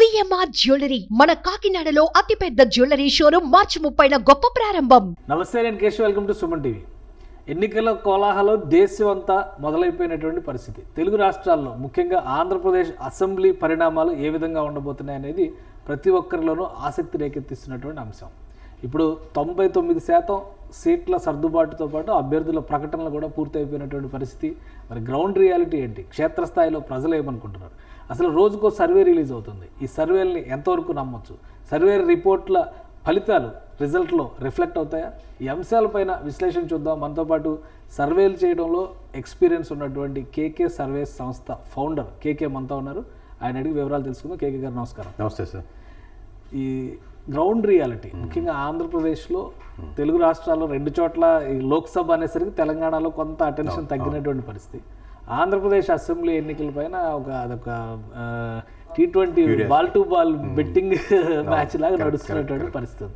CMR jewellery మన కాకినాడలో అతిపెద్ద జ్యువెలరీ షోరూమ్ మార్చి 30న గొప్ప ప్రారంభం. నమస్తే, నేను Keshav. Welcome to Suman TV. ఎన్నికల కోలాహలం దేశం అంతా మొదలైపోయినటువంటి పరిస్థితి. తెలుగు రాష్ట్రాల్లో ముఖ్యంగా ఆంధ్రప్రదేశ్ అసెంబ్లీ పరిణామాలు ఏ విధంగా ఉండబోతున్నాయి అనేది ప్రతి ఒక్కరిలోనూ ఆసక్తి రేకెత్తిస్తున్నటువంటి అంశం. ఇప్పుడు 99% సీట్ల సర్దుబాటుతో పాటు అభ్యర్థుల ప్రకటనలు కూడా పూర్తయిపోయినటువంటి పరిస్థితి. మరి గ్రౌండ్ రియాలిటీ ఏంటి, క్షేత్రస్థాయిలో ప్రజలు ఏమనుకుంటున్నారు, అసలు రోజుకో సర్వే రిలీజ్ అవుతుంది. ఈ సర్వేల్ని ఎంతవరకు నమ్మొచ్చు, సర్వే రిపోర్ట్ల ఫలితాలు రిజల్ట్లో రిఫ్లెక్ట్ అవుతాయా? ఈ అంశాలపైన విశ్లేషణ చూద్దాం. మనతో పాటు సర్వేలు చేయడంలో ఎక్స్పీరియన్స్ ఉన్నటువంటి కేకే సర్వేస్ సంస్థ ఫౌండర్ కేకే మనతో ఉన్నారు. ఆయన అడిగి వివరాలు తెలుసుకుందాం. కేకే గారు నమస్కారం. నమస్తే సార్. ఈ గ్రౌండ్ రియాలిటీ ముఖ్యంగా ఆంధ్రప్రదేశ్లో తెలుగు రాష్ట్రాల్లో 2 చోట్ల ఈ లోక్సభ అనేసరికి తెలంగాణలో కొంత అటెన్షన్ తగ్గినటువంటి పరిస్థితి. ఆంధ్రప్రదేశ్ అసెంబ్లీ ఎన్నికల పైన అదొక T20 ball to ball betting match లాగా నడుస్తున్నటువంటి పరిస్థితి.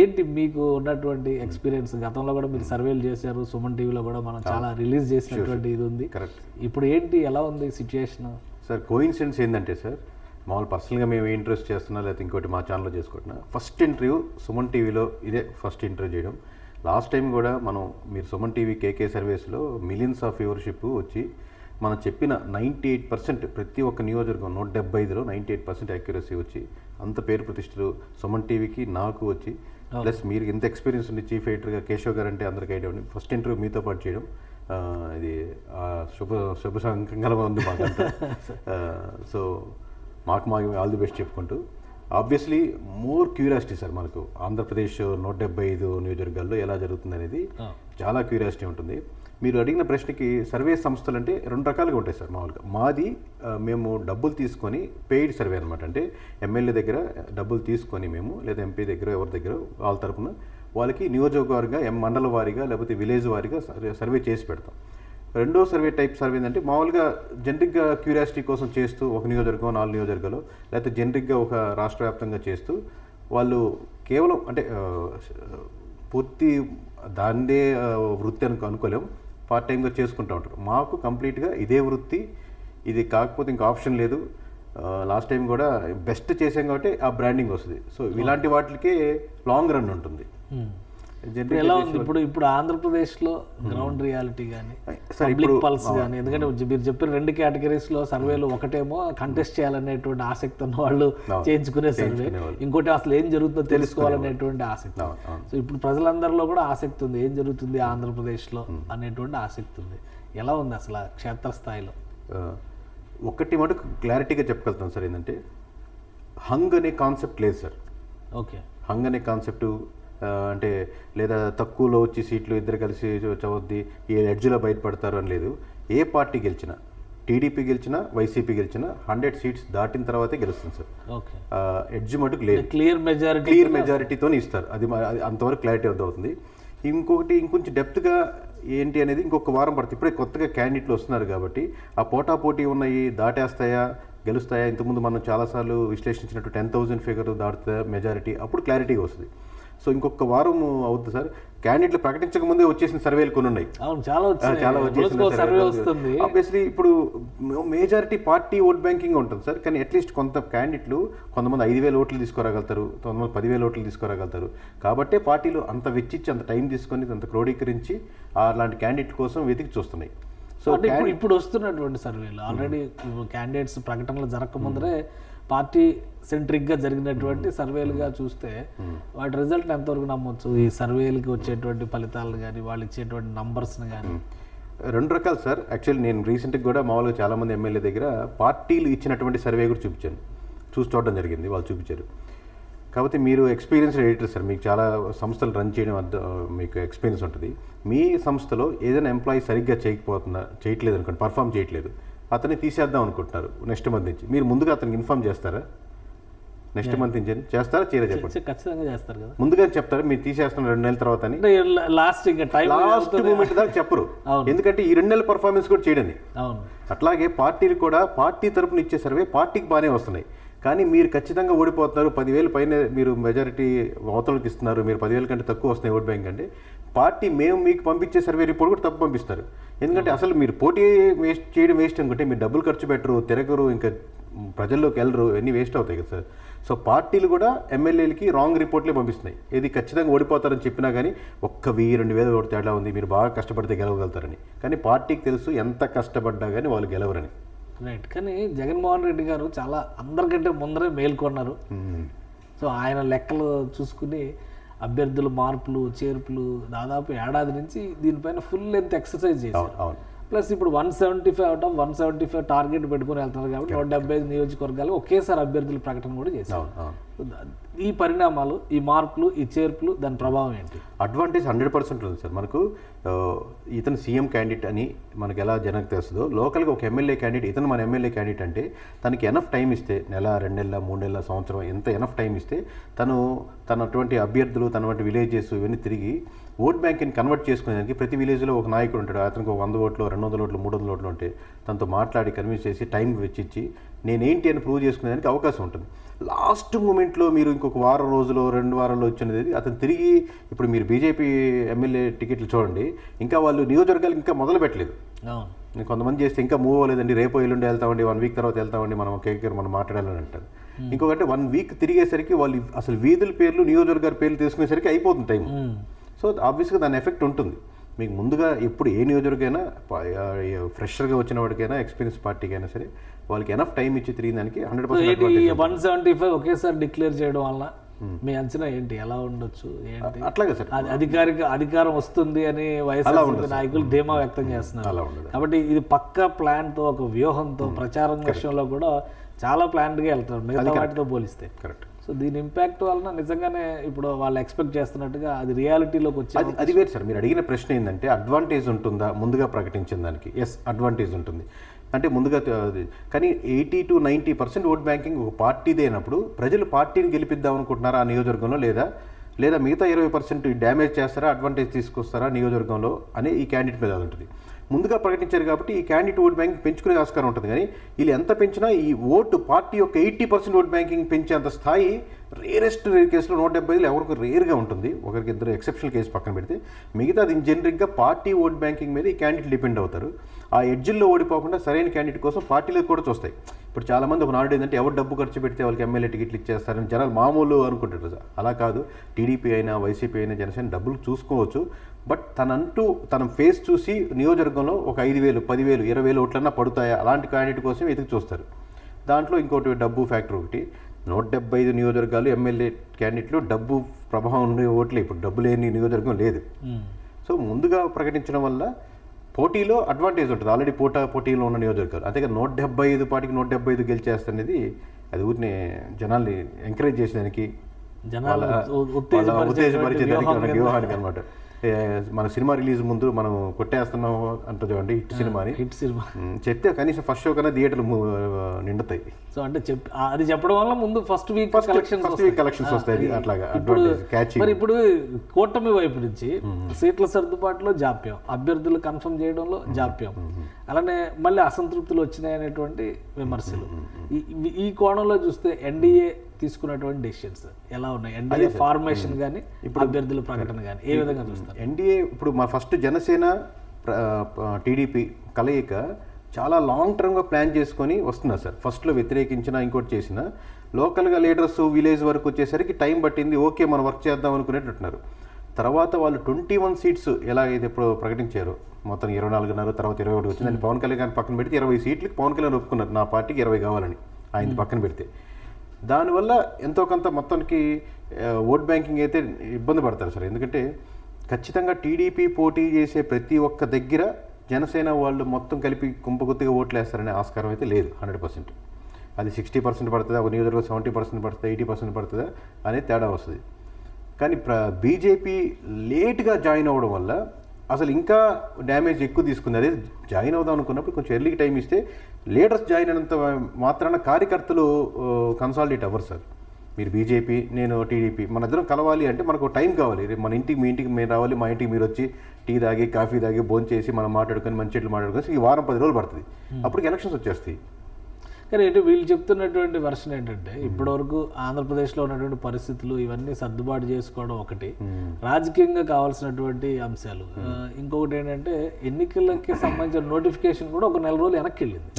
ఏంటి మీకు ఉన్నటువంటి ఎక్స్పీరియన్స్? గతంలో కూడా మీరు సర్వేలు చేశారు, సుమన్ టీవీలో కూడా మనం చాలా రిలీజ్ చేసినటువంటి ఇది ఉంది. ఇప్పుడు ఏంటి, ఎలా ఉంది సిచ్యుయేషన్? సార్, కోయిన్సిడెన్స్ ఏంటంటే సార్, మామూలు పర్సనల్గా మేము ఇంట్రెస్ట్ చేస్తున్నా లేకపోతే ఇంకోటి మా ఛానల్లో చేసుకుంటున్నా, ఫస్ట్ ఇంటర్వ్యూ సుమన్ టీవీలో ఇదే ఫస్ట్ ఇంటర్వ్యూ చేయడం. లాస్ట్ టైం కూడా మీరు సుమన్ టీవీ కేకే సర్వేస్లో మిలియన్స్ ఆఫ్ వ్యూవర్షిప్ వచ్చి మనం చెప్పిన 98% ప్రతి ఒక్క నియోజకవర్గం 175లో 98% యాక్యురసీ వచ్చి అంత పేరు ప్రతిష్టలు సుమన్ టీవీకి నాకు వచ్చి, ప్లస్ మీరు ఎంత ఎక్స్పీరియన్స్ ఉంది చీఫ్ ఎడిటర్గా కేశవ్ గారు అంటే అందరికీ ఐడియా ఉంది. ఫస్ట్ ఇంటర్వ్యూ మీతో పాటు చేయడం ఇది శుభ సంకంగా ఉంది మాకంతా. సో మాకు ఆల్ ది బెస్ట్ చెప్పుకుంటూ, ఆబ్వియస్లీ మోర్ క్యూరియాసిటీ సార్ మనకు ఆంధ్రప్రదేశ్ 175 నియోజకవర్గాల్లో ఎలా జరుగుతుంది అనేది చాలా క్యూరియాసిటీ ఉంటుంది. మీరు అడిగిన ప్రశ్నకి సర్వే సంస్థలు అంటే 2 రకాలుగా ఉంటాయి సార్. మామూలుగా మాది మేము డబ్బులు తీసుకొని పెయిడ్ సర్వే అనమాట. అంటే ఎమ్మెల్యే దగ్గర డబ్బులు తీసుకొని మేము, లేదా ఎంపీ దగ్గర ఎవరి దగ్గర వాళ్ళ తరపున వాళ్ళకి నియోజకవర్గ మండల వారీగా లేకపోతే విలేజ్ వారీగా సర్వే చేసి పెడతాం. రెండో సర్వే టైప్ సర్వే ఏంటంటే మామూలుగా జనరిక్గా క్యూరియాసిటీ కోసం చేస్తూ ఒక నియోజకవర్గం 4 నియోజకవర్గాలు లేకపోతే జనరిక్గా ఒక రాష్ట్ర వ్యాప్తంగా చేస్తూ వాళ్ళు కేవలం అంటే పూర్తి దాన్నే వృత్తి అనుకోలేం, పార్ట్ టైంగా చేసుకుంటూ ఉంటారు. మాకు కంప్లీట్గా ఇదే వృత్తి, ఇది కాకపోతే ఇంకా ఆప్షన్ లేదు. లాస్ట్ టైం కూడా బెస్ట్ చేసాం కాబట్టి ఆ బ్రాండింగ్ వస్తుంది. సో ఇలాంటి వాటికే లాంగ్ రన్ ఉంటుంది. ఎలా ఉంది ఇప్పుడు ఆంధ్రప్రదేశ్లో గ్రౌండ్ రియాలిటీ కానీ పబ్లిక్ పల్స్ కానీ? ఎందుకంటే మీరు చెప్పిన 2 కేటగిరీస్లో సర్వేలు, ఒకటేమో కంటెస్ట్ చేయాలనేటువంటి ఆసక్తి ఉన్న వాళ్ళు చేయించుకునే సర్వే, ఇంకోటి అసలు ఏం జరుగుతుందో తెలుసుకోవాలనేటువంటి ఆసక్తి. సో ఇప్పుడు ప్రజలందరిలో కూడా ఆసక్తి ఉంది, ఏం జరుగుతుంది ఆంధ్రప్రదేశ్లో అనేటువంటి ఆసక్తి ఉంది. ఎలా ఉంది అసలు క్షేత్రస్థాయిలో? ఒకటి మటుకు క్లారిటీగా చెప్పగలుగుతాం సార్, ఏంటంటే హంగ్ అనే కాన్సెప్ట్ లేదు సార్. ఓకే, హంగ్ అనే కాన్సెప్టు అంటే లేదా తక్కువలో వచ్చి సీట్లు ఇద్దరు కలిసి చవద్ది ఈ ఎడ్జ్లో బయటపడతారు అని లేదు. ఏ పార్టీ గెలిచినా, టీడీపీ గెలిచినా వైసీపీ గెలిచినా 100 సీట్స్ దాటిన తర్వాతే గెలుస్తుంది సార్. ఎడ్జ్ మటుకు లేదు, క్లియర్ మెజారిటీతో ఇస్తారు. అది అంతవరకు క్లారిటీ అవుతుంది. ఇంకొంచెం డెప్త్గా ఏంటి అనేది ఇంకొక వారం పడుతుంది. ఇప్పుడే కొత్తగా క్యాండిడేట్లు వస్తున్నారు కాబట్టి ఆ పోటాపోటీ ఉన్నాయి, దాటేస్తాయా గెలుస్తాయా, ఇంతకుముందు మనం చాలాసార్లు విశ్లేషించినట్టు 10,000 ఫిగర్ దాటుతాయా మెజారిటీ, అప్పుడు క్లారిటీగా వస్తుంది. సో ఇంకొక వారం అవుతుంది సార్. క్యాండిడేట్లు ప్రకటించక ముందే వచ్చేసిన సర్వేలు కొన్ని ఉన్నాయి, చాలా వచ్చేసింది. ఆబ్వియస్లీ ఇప్పుడు మెజారిటీ పార్టీ ఓట్ బ్యాంకింగ్ ఉంటుంది సార్. కానీ అట్లీస్ట్ కొంతమంది 5,000 ఓట్లు తీసుకురాగలుగుతారు, కొంతమంది 10,000 ఓట్లు తీసుకురాగలుగుతారు. కాబట్టే పార్టీలు అంత వెచ్చిచ్చి అంత టైం తీసుకొని అంత క్రోడీకరించి అలాంటి క్యాండిడేట్ కోసం వెతికి చూస్తున్నాయి. సో ఇప్పుడు వస్తున్నటువంటి సర్వేలు ఆల్రెడీ క్యాండిడేట్స్ ప్రకటనలు జరగకముందరే పార్టీ సెంట్రిక్గా జరిగినటువంటి సర్వేలుగా చూస్తే వాటి రిజల్ట్ ఎంతవరకు నమ్మొచ్చు? ఈ సర్వేలకి వచ్చేటువంటి ఫలితాలను కానీ వాళ్ళు ఇచ్చేటువంటి నంబర్స్ని కానీ? 2 రకాలు సార్. యాక్చువల్లీ నేను రీసెంట్గా కూడా మామూలుగా చాలామంది ఎమ్మెల్యే దగ్గర పార్టీలు ఇచ్చినటువంటి సర్వే కూడా చూడడం జరిగింది, వాళ్ళు చూపించారు. కాబట్టి మీరు ఎక్స్పీరియన్స్ ఎడిటర్ సార్, మీకు చాలా సంస్థలు రన్ చేయడం మీకు ఎక్స్పీరియన్స్ ఉంటుంది. మీ సంస్థలో ఏదైనా ఎంప్లాయీ సరిగ్గా చేయట్లేదు అనుకోండి, పర్ఫామ్ చేయట్లేదు, అతన్ని తీసేద్దాం అనుకుంటున్నారు నెక్స్ట్ మంత్ నుంచి, మీరు ముందుగా అతనికి ఇన్ఫార్మ్ చేస్తారా? నెక్స్ట్ మంత్ నుంచి చేస్తారా? చెప్పండి. ఖచ్చితంగా చేస్తారు కదా, ముందుగా చెప్తారు మీరు తీసేస్తున్నారు 2 నెలల తర్వాత అని. లాస్ట్ మూమెంట్ దాకా చెప్పరు, ఎందుకంటే ఈ 2 నెలల పర్ఫార్మెన్స్ కూడా చేయడండి. అట్లాగే పార్టీలు కూడా పార్టీ తరపున ఇచ్చే సర్వే పార్టీకి బాగానే వస్తున్నాయి. కానీ మీరు ఖచ్చితంగా ఓడిపోతున్నారు, 10,000 పైన మీరు మెజారిటీ అవతలకి ఇస్తున్నారు, మీరు 10,000 కంటే తక్కువ వస్తున్నాయి ఓట్ బ్యాంక్ అంటే పార్టీ మేము మీకు పంపించే సర్వే రిపోర్ట్ కూడా తప్పు పంపిస్తారు. ఎందుకంటే అసలు మీరు పోటీ చేయడం వేస్ట్ అనుకుంటే మీరు డబ్బులు ఖర్చు పెట్టరు, తిరగరు, ఇంకా ప్రజల్లోకి వెళ్ళరు, ఇవన్నీ వేస్ట్ అవుతాయి కదా సార్. సో పార్టీలు కూడా ఎమ్మెల్యేలకి రాంగ్ రిపోర్ట్లే పంపిస్తున్నాయి. ఇది ఖచ్చితంగా ఓడిపోతారని చెప్పినా కానీ 1,000-2,000 ఓటు తేడా ఉంది, మీరు బాగా కష్టపడితే గెలవగలుగుతారని. కానీ పార్టీకి తెలుసు ఎంత కష్టపడ్డా కానీ వాళ్ళు గెలవరని. రైట్. కానీ జగన్మోహన్ రెడ్డి గారు చాలా అందరికంటే ముందరే మేల్కొన్నారు. సో ఆయన లెక్కలు చూసుకుని అభ్యర్థుల మార్పులు చేర్పులు దాదాపు ఏడాది నుంచి దీనిపైన ఫుల్ లెంత్ ఎక్సర్సైజ్ చేశారు. అవును. ప్లస్ ఇప్పుడు 175 అవుట్ ఆఫ్ 175 టార్గెట్ పెట్టుకుని వెళ్తున్నారు కాబట్టి 175 నియోజకవర్గాలు ఒకేసారి అభ్యర్థుల ప్రకటన కూడా చేశారు. ఈ పరిణామాలు, ఈ మార్పులు, ఈ చేర్పులు, దాని ప్రభావం ఏంటి? అడ్వాంటేజ్ 100% ఉంది సార్. మనకు ఇతను సీఎం క్యాండిడేట్ అని మనకు ఎలా జనానికి తెలుస్తుందో, లోకల్గా ఒక ఎమ్మెల్యే క్యాండిడేట్, ఇతను మన ఎమ్మెల్యే క్యాండిడేట్ అంటే తనకి ఎనఫ్ టైం ఇస్తే, నెల 2 నెలల 3 నెలల సంవత్సరం ఎంత ఎనఫ్ టైం ఇస్తే తనటువంటి అభ్యర్థులు, తనటువంటి విలేజెస్ ఇవన్నీ తిరిగి ఓట్ బ్యాంక్ని కన్వర్ట్ చేసుకునేదానికి ప్రతి విలేజ్లో ఒక నాయకుడు ఉంటాడు. అతనికి 100 ఓట్లు, 200 ఓట్లు, 300 ఓట్లు ఉంటే తనతో మాట్లాడి కన్విన్స్ చేసి టైం వెచ్చిచ్చి నేనేంటి అని ప్రూవ్ చేసుకునేదానికి అవకాశం ఉంటుంది. లాస్ట్ మూమెంట్లో మీరు ఇంకొక వారం రోజులు 2 వారాల్లో వచ్చినది అతను తిరిగి, ఇప్పుడు మీరు బీజేపీ ఎమ్మెల్యే టికెట్లు చూడండి, ఇంకా వాళ్ళు నియోజకవర్గాలు ఇంకా మొదలు పెట్టలేదు. కొంతమంది చేస్తే ఇంకా మూవ్ అవ్వలేదండి, రేపు ఎల్లుండి వెళ్తామండి, 1 వీక్ తర్వాత వెళ్తామండి, మనం కేకే మనం మాట్లాడాలని అంటారు. ఇంకొకటి 1 వీక్ తిరిగేసరికి వాళ్ళు అసలు వీధుల పేర్లు, నియోజకవర్గాల పేర్లు తీసుకునేసరికి అయిపోతుంది టైం. సో ఆబ్వియస్గా దాని ఎఫెక్ట్ ఉంటుంది. మీకు ముందుగా ఎప్పుడు ఏ నియోజకవర్గైనా ఫ్రెషర్గా వచ్చిన వాడికైనా, ఎక్స్పీరియన్స్ పార్టీకి అయినా సరే వాళ్ళకి ఎనఫ్ టైం ఇచ్చి తిరిగిదానికి 100% 175 ఒకేసారి డిక్లేర్ చేయడం వల్ల మీ అంచనా ఏంటి, ఎలా ఉండొచ్చు ఏంటి? అట్లాగే సార్, అధికారం వస్తుంది అని వైఎస్ఆర్ నాయకులు ధీమా వ్యక్తం చేస్తున్నారు. కాబట్టి ఇది పక్కా ప్లాన్ తో, ఒక వ్యూహంతో, ప్రచారం విషయంలో కూడా చాలా ప్లాన్డ్ గా వెళ్తారు మిగతా వాటితో పోలిస్తే. కరెక్ట్. సో దీని ఇంపాక్ట్ వలన నిజంగానే ఇప్పుడు వాళ్ళు ఎక్స్పెక్ట్ చేస్తున్నట్టుగా అది రియాలిటీలోకి వచ్చి అది వేరు సార్. మీరు అడిగిన ప్రశ్న ఏంటంటే అడ్వాంటేజ్ ఉంటుందా ముందుగా ప్రకటించిన దానికి? ఎస్, అడ్వాంటేజ్ ఉంటుంది. అంటే ముందుగా కానీ 80-90% ఓట్ బ్యాంకింగ్ ఒక పార్టీదే అయినప్పుడు ప్రజలు పార్టీని గెలిపిద్దాం అనుకుంటున్నారా ఆ నియోజకవర్గంలో, లేదా మిగతా 20% డ్యామేజ్ చేస్తారా, అడ్వాంటేజ్ తీసుకొస్తారా నియోజకవర్గంలో అనే ఈ క్యాండిడేట్ మీద ఉంటుంది. ముందుగా ప్రకటించారు కాబట్టి ఈ క్యాండిడేట్ ఓట్ బ్యాంకింగ్ పెంచుకునే ఆస్కారం ఉంటుంది. కానీ వీళ్ళు ఎంత పెంచినా ఈ ఓటు పార్టీ యొక్క 80% ఓట్ బ్యాంకింగ్ పెంచేంత స్థాయి రేరెస్ట్ కేసులో 175 ఎవరికి రేర్గా ఉంటుంది. ఒకరికి ఇద్దరు ఎక్సెప్షనల్ కేసు పక్కన పెడితే మిగతా అది జనరిక్గా పార్టీ ఓట్ బ్యాంకింగ్ మీద ఈ క్యాండిడేట్ డిపెండ్ అవుతారు. ఆ ఎడ్జిల్లో ఓడిపోకుండా సరైన క్యాండిడేట్ కోసం పార్టీలకు కూడా చూస్తాయి. ఇప్పుడు చాలామంది ఒక నాడు ఏంటంటే ఎవరు డబ్బు ఖర్చు పెడితే వాళ్ళకి ఎమ్మెల్యే టికెట్లు ఇచ్చేస్తారని జనాలు మామూలు అనుకుంటారు. అలా కాదు. టీడీపీ అయినా, వైసీపీ అయినా, జనసేన డబ్బులు చూసుకోవచ్చు. బట్ తన ఫేస్ చూసి నియోజకవర్గంలో ఒక 5,000, 10,000, 20,000 ఓట్లన్నా పడుతాయా అలాంటి క్యాండిడేట్ కోసం వెతికి చూస్తారు. దాంట్లో ఇంకోటి డబ్బు ఫ్యాక్టర్ ఒకటి. 175 నియోజకవర్గాలు ఎమ్మెల్యే క్యాండిడేట్లు డబ్బు ప్రభావం ఉండే ఓట్లే. ఇప్పుడు డబ్బు లేని నియోజకవర్గం లేదు. సో ముందుగా ప్రకటించడం వల్ల పోటీలో అడ్వాంటేజ్ ఉంటుంది. ఆల్రెడీ పోటీలో ఉన్న నియోజకవర్గాలు. అంతేగా 175 పాటికి 175 గెలిచేస్తనేది అది ఊరిని జనాల్ని ఎంకరేజ్ చేసేదానికి, ఉత్తేజపరిచేదానికి, వ్యూహానికి అనమాట. మన సినిమా రిలీజ్ ముందు మనం కొట్టేస్తున్నాం అంటుంది చూడండి, హిట్ సినిమా చెప్తే కనీసం ఫస్ట్ షో కన్నా థియేటర్లు నిండుతాయి. సో అంటే అది చెప్పడం వల్ల ముందు ఫస్ట్ వీక్ కలెక్షన్స్ వస్తాయి. అట్లాగా మరి ఇప్పుడు కూటమి వైపు నుంచి సీట్ల సర్దుబాటులో జాప్యం, అభ్యర్థులు కన్ఫర్మ్ చేయడంలో జాప్యం, అలానే మళ్ళీ అసంతృప్తులు వచ్చినాయి అనేటువంటి విమర్శలు. ఈ కోణంలో చూస్తే ఎన్డీఏ తీసుకున్నటువంటి డెసిషన్స్ ఎలా ఉన్నాయి? ఎన్డీఏ ఫార్మేషన్ కానీ, ఇప్పుడు అభ్యర్థుల ప్రకటన కానీ ఏ విధంగా చూస్తారు? ఎన్డీఏ ఇప్పుడు మా ఫస్ట్ జనసేన టీడీపీ కలయిక చాలా లాంగ్ టర్మ్గా ప్లాన్ చేసుకొని వస్తున్నారు సార్. ఫస్ట్లో వ్యతిరేకించినా ఇంకోటి చేసినా లోకల్గా లీడర్స్ విలేజ్ వరకు వచ్చేసరికి టైం పట్టింది. ఓకే మనం వర్క్ చేద్దాం అనుకునేటట్టున్నారు. తర్వాత వాళ్ళు 21 సీట్స్ ఎలాగైతే ఇప్పుడు ప్రకటించారో, మొత్తం 24 తర్వాత 21 వచ్చిందని పవన్ కళ్యాణ్ గారిని పక్కన పెడితే 20 సీట్లకి పవన్ కళ్యాణ్ ఒప్పుకున్నారు నా పార్టీకి 20 కావాలని. ఆయన పక్కన పెడితే దానివల్ల ఎంతో కొంత మొత్తానికి ఓట్ బ్యాంకింగ్ అయితే ఇబ్బంది పడతారు సార్. ఎందుకంటే ఖచ్చితంగా టీడీపీ పోటీ చేసే ప్రతి ఒక్క దగ్గర జనసేన వాళ్ళు మొత్తం కలిపి కుంపగుత్తిగా ఓట్లు వేస్తారనే ఆస్కారం అయితే లేదు. 100% అది 60% పడుతుందా, ఒక నియోజకవర్గం 70% పడుతుందా, 80% పడుతుందా అనేది తేడా వస్తుంది. కానీ బీజేపీ లేట్గా జాయిన్ అవ్వడం వల్ల అసలు ఇంకా డ్యామేజ్ ఎక్కువ తీసుకుంది. అదే జాయిన్ అవుదాం అనుకున్నప్పుడు కొంచెం ఎర్లీకి టైం ఇస్తే లీడర్స్ జాయిన్ అయినంత మాత్రాన కార్యకర్తలు కన్సాలిడేట్ అవ్వరు సార్. మీరు బీజేపీ, నేను టీడీపీ, మన ఇద్దరం కలవాలి అంటే మనకు టైం కావాలి. మన ఇంటికి, మీ ఇంటికి మేము రావాలి, మా ఇంటికి మీరు వచ్చి టీ తాగి, కాఫీ తాగి, భోజనం చేసి మనం మాట్లాడుకొని మంచి చెట్లు మాట్లాడుకొని ఈ వారం 10 రోజులు పడుతుంది. అప్పటికి ఎలక్షన్స్ వచ్చేస్తాయి. కానీ ఏంటి వీళ్ళు చెప్తున్నటువంటి వెర్షన్ ఏంటంటే ఇప్పటివరకు ఆంధ్రప్రదేశ్లో ఉన్నటువంటి పరిస్థితులు ఇవన్నీ సర్దుబాటు చేసుకోవడం ఒకటి, రాజకీయంగా కావాల్సినటువంటి అంశాలు ఇంకొకటి ఏంటంటే ఎన్నికలకి సంబంధించిన నోటిఫికేషన్ కూడా ఒక 4 రోజులు వెనక్కి వెళ్ళింది.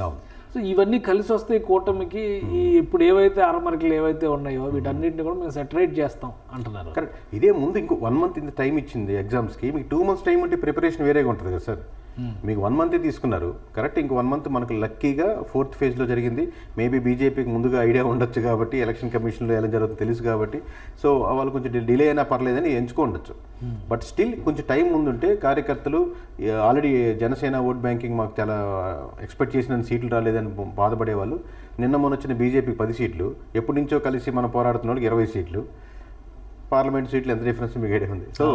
సో ఇవన్నీ కలిసి వస్తే ఈ కూటమికి ఈ ఇప్పుడు ఏవైతే అరమరికలు ఏవైతే ఉన్నాయో వీటన్నిటిని కూడా మేము సెటరేట్ చేస్తాం అంటున్నారు. కరెక్ట్. ఇదే ముందు ఇంకో 1 month ఇంత టైం ఇచ్చింది ఎగ్జామ్స్కి, మీకు 2 months టైం ఉంటే ప్రిపరేషన్ వేరేగా ఉంటుంది కదా సార్. మీకు 1 month తీసుకున్నారు కరెక్ట్. ఇంకో 1 month మనకు లక్కీగా 4th phase జరిగింది. మేబీ బీజేపీకి ముందుగా ఐడియా ఉండొచ్చు కాబట్టి, ఎలక్షన్ కమిషన్లో ఎలా జరుగుతుందో తెలుసు కాబట్టి, సో వాళ్ళు కొంచెం డిలే అయినా పర్లేదని ఎంచుకోండొచ్చు. బట్ స్టిల్ కొంచెం టైం ముందుంటే కార్యకర్తలు ఆల్రెడీ జనసేన ఓట్ బ్యాంకింగ్ మాకు చాలా ఎక్స్పెక్ట్ చేసిన సీట్లు రాలేదని బాధపడేవాళ్ళు. నిన్న మొన్న వచ్చిన బీజేపీకి 10 సీట్లు, ఎప్పటి నుంచో కలిసి మనం పోరాడుతున్న వాళ్ళకి 20 సీట్లు, పార్లమెంట్ సీట్లు ఎంత డిఫరెన్స్ మీకు ఐడియా ఉంది. సో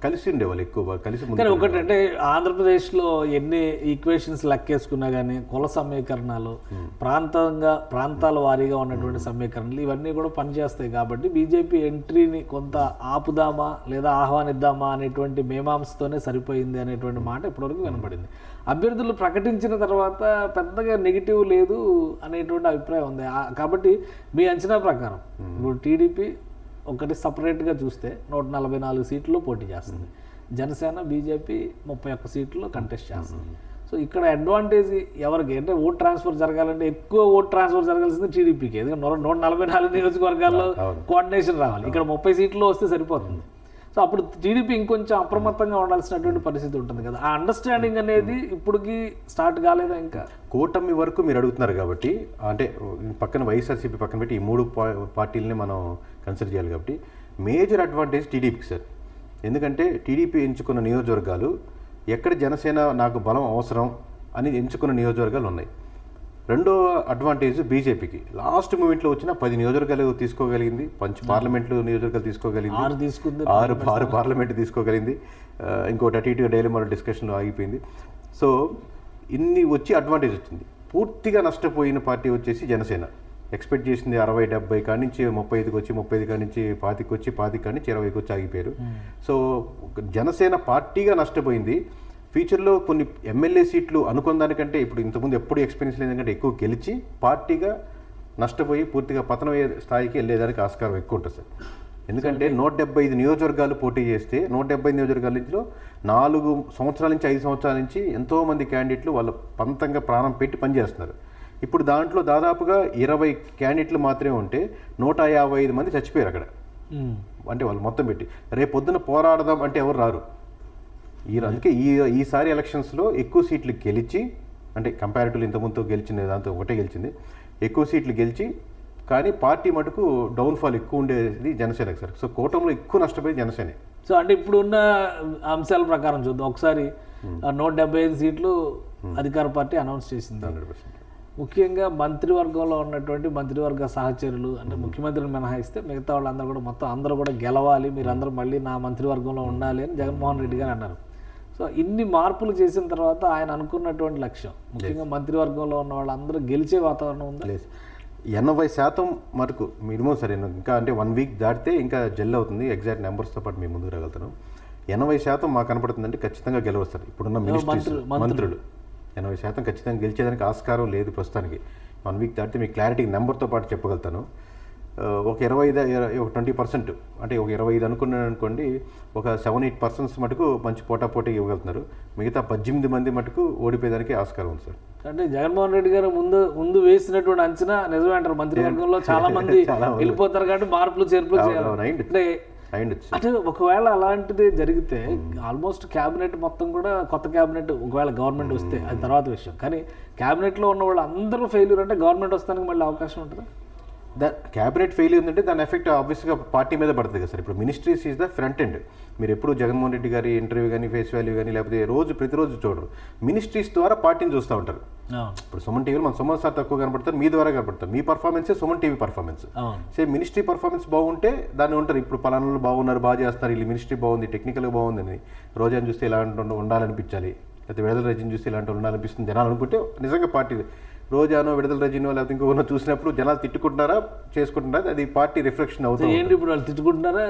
కలిసి ఉండేవాళ్ళు ఎక్కువ కలిసి. కానీ ఒకటి అంటే ఆంధ్రప్రదేశ్లో ఎన్ని ఈక్వేషన్స్ లెక్కేసుకున్నా కానీ కుల సమీకరణాలు, ప్రాంతాల వారీగా ఉన్నటువంటి సమీకరణలు ఇవన్నీ కూడా పనిచేస్తాయి. కాబట్టి బీజేపీ ఎంట్రీని కొంత ఆపుదామా లేదా ఆహ్వానిద్దామా అనేటువంటి మీమాంసతోనే సరిపోయింది అనేటువంటి మాట ఇప్పటివరకు వినపడింది. అభ్యర్థులు ప్రకటించిన తర్వాత పెద్దగా నెగిటివ్ లేదు అనేటువంటి అభిప్రాయం ఉంది. కాబట్టి మీ అంచనా ప్రకారం ఇప్పుడు టీడీపీ ఒకటి సపరేట్గా చూస్తే 144 సీట్లు పోటీ చేస్తుంది, జనసేన బీజేపీ 31 సీట్లు కంటెస్ట్ చేస్తుంది. సో ఇక్కడ అడ్వాంటేజ్ ఎవరికి అంటే ఓట్ ట్రాన్స్ఫర్ జరగాలంటే ఎక్కువ ఓట్ ట్రాన్స్ఫర్ జరగాల్సింది టీడీపీకి. ఎందుకంటే 144 నియోజకవర్గాల్లో కోఆర్డినేషన్ రావాలి, ఇక్కడ 30 సీట్లు వస్తే సరిపోతుంది. సో అప్పుడు టీడీపీ ఇంకొంచెం అప్రమత్తంగా ఉండాల్సినటువంటి పరిస్థితి ఉంటుంది కదా. ఆ అండర్స్టాండింగ్ అనేది ఇప్పటికి స్టార్ట్ కాలేదా? ఇంకా కూటమి వరకు మీరు అడుగుతున్నారు కాబట్టి, అంటే పక్కన వైఎస్ఆర్సీపీ పక్కన పెట్టి ఈ 3 పార్టీలని మనం కన్సిడర్ చేయాలి కాబట్టి మేజర్ అడ్వాంటేజ్ టీడీపీకి సార్. ఎందుకంటే టీడీపీ ఎంచుకున్న నియోజకవర్గాలు ఎక్కడ జనసేన నాకు బలం అవసరం అని ఎంచుకున్న నియోజకవర్గాలు ఉన్నాయి. రెండో అడ్వాంటేజ్ బీజేపీకి లాస్ట్ మూమెంట్లో వచ్చిన 10 నియోజకవర్గాలు తీసుకోగలిగింది, పార్లమెంట్లు నియోజకవర్గాలు తీసుకోగలిగింది, 6 పార్లమెంట్ తీసుకోగలిగింది, ఇంకోటి అటు ఇటుగా డైలీ మన డిస్కషన్లో ఆగిపోయింది. సో ఇన్ని వచ్చి అడ్వాంటేజ్ వచ్చింది. పూర్తిగా నష్టపోయిన పార్టీ వచ్చేసి జనసేన. ఎక్స్పెక్ట్ చేసింది 60-70 కాడి నుంచి 35కి వచ్చి, 35 కాడి నుంచి 25కి వచ్చి, 25 కాడి నుంచి 20కి వచ్చి ఆగిపోయారు. సో జనసేన పార్టీగా నష్టపోయింది. ఫ్యూచర్లో కొన్ని ఎమ్మెల్యే సీట్లు అనుకున్న దానికంటే ఇప్పుడు ఇంతకుముందు ఎప్పుడు ఎక్స్పీరియన్స్ లేదంటే ఎక్కువ గెలిచి పార్టీగా నష్టపోయి పూర్తిగా పతనమయ్యే స్థాయికి వెళ్ళేదానికి ఆస్కారం ఎక్కువ ఉంటుంది సార్. ఎందుకంటే 175 నియోజకవర్గాలు పోటీ చేస్తే 175 నియోజకవర్గాల నుంచి 4 సంవత్సరాల నుంచి 5 సంవత్సరాల నుంచి ఎంతోమంది క్యాండిడేట్లు వాళ్ళ పంతంగా ప్రాణం పెట్టి పనిచేస్తున్నారు. ఇప్పుడు దాంట్లో దాదాపుగా 20 క్యాండిడేట్లు మాత్రమే ఉంటే 155 మంది చచ్చిపోయారు అక్కడ. అంటే వాళ్ళు మొత్తం పెట్టి రేపు పొద్దున పోరాడదాం అంటే ఎవరు రారు. అందుకే ఈసారి ఎలక్షన్స్లో ఎక్కువ సీట్లు గెలిచి, అంటే కంపారిటివ్లీ ఇంతకుముందు గెలిచింది దాంతో ఒకటే గెలిచింది, ఎక్కువ సీట్లు గెలిచి కానీ పార్టీ మటుకు డౌన్ఫాల్ ఎక్కువ ఉండేది జనసేనకి సార్. సో కూటమిలో ఎక్కువ నష్టపోయేది జనసేనే. సో అంటే ఇప్పుడున్న అంశాల ప్రకారం చూద్దాం ఒకసారి. 175 సీట్లు అధికార పార్టీ అనౌన్స్ చేసింది. 100%. ముఖ్యంగా మంత్రివర్గంలో ఉన్నటువంటి మంత్రివర్గ సహచరులు అంటే ముఖ్యమంత్రిని మినహాయిస్తే మిగతా వాళ్ళందరూ కూడా మొత్తం అందరూ కూడా గెలవాలి, మీరందరూ మళ్ళీ నా మంత్రివర్గంలో ఉండాలి అని జగన్మోహన్ రెడ్డి గారు అన్నారు. సో ఇన్ని మార్పులు చేసిన తర్వాత ఆయన అనుకున్నటువంటి లక్ష్యం ముఖ్యంగా మంత్రివర్గంలో ఉన్న వాళ్ళందరూ గెలిచే వాతావరణం ఉందా? లేదు, 80% మటుకు మినిమం సరే. ఇంకా అంటే 1 వీక్ దాటితే ఇంకా జెల్ అవుతుంది. ఎగ్జాక్ట్ నెంబర్స్తో పాటు మేము ముందుకు రాగలుగుతాను. 80% మాకు కనపడుతుందంటే ఖచ్చితంగా గెలవస్తారు. ఇప్పుడున్న మంత్రులు 80% ఖచ్చితంగా గెలిచేదానికి ఆస్కారం లేదు ప్రస్తుతానికి. 1 వీక్ దాటితే మీకు క్లారిటీ నెంబర్తో పాటు చెప్పగలుగుతాను. ఒక 20% అంటే ఒక 25 అనుకున్నాను అనుకోండి, ఒక 7-8% మటుకు మంచి పోటాపోటీ ఇవ్వగలుగుతున్నారు. మిగతా 18 మంది మటుకు ఓడిపోయేదానికి ఆస్కారం ఉంది సార్. అంటే జగన్మోహన్ రెడ్డి గారు ముందు వేసినటువంటి అంచనా నిజమే అంటారు. మంత్రివర్గంలో చాలా మంది వెళ్ళిపోతారు కాబట్టి మార్పులు చేర్పులు చేయాలి. అంటే ఒకవేళ అలాంటిది జరిగితే ఆల్మోస్ట్ క్యాబినెట్ మొత్తం కూడా కొత్త క్యాబినెట్ ఒకవేళ గవర్నమెంట్ వస్తే అది తర్వాత విషయం. కానీ క్యాబినెట్లో ఉన్న వాళ్ళు అందరూ ఫెయిల్యూర్ అంటే గవర్నమెంట్ వస్తానికి మళ్ళీ అవకాశం ఉంటుందా? క్యాబినెట్ ఫెయిల్ ఉందంటే దాని ఎఫెక్ట్ ఆబ్వియస్గా పార్టీ మీద పడుతుంది కదా సార్. ఇప్పుడు ministries is the front end. మీరు ఎప్పుడు జగన్మోహన్ రెడ్డి గారి ఇంటర్వ్యూ కానీ ఫేస్ వాల్యూ కానీ లేకపోతే ప్రతిరోజు చూడరు. మినిస్ట్రీస్ ద్వారా పార్టీని చూస్తూ ఉంటారు. ఇప్పుడు సుమన్ టీవీలో మన సుమన్ సార్ తక్కువ కనపడతారు, మీ ద్వారా కనపడతారు. మీ పర్ఫార్మెన్సే Suman TV performance. Same ministry performance బాగుంటే దాన్ని ఉంటారు. ఇప్పుడు పలానాలు బాగున్నారు, బాగా చేస్తున్నారు, వీళ్ళు మినిస్ట్రీ బాగుంది, టెక్నికల్గా బాగుందని రోజాని చూస్తే ఇలాంటి ఉండాలనిపించాలి, లేకపోతే విడుదల రజని చూస్తే ఇలాంటి ఉండాలనిపిస్తుంది జనాలు అనుకుంటే నిజంగా పార్టీ రోజానో విడుదల రజనో లేకపోతే ఇంకొక చూసినప్పుడు జనాలు తిట్టుకుంటున్నారా చేసుకుంటున్నారా అది పార్టీ రిఫ్లెక్షన్ అవుతుంది. ఏంటి ఇప్పుడు వాళ్ళు తిట్టుకుంటున్నారా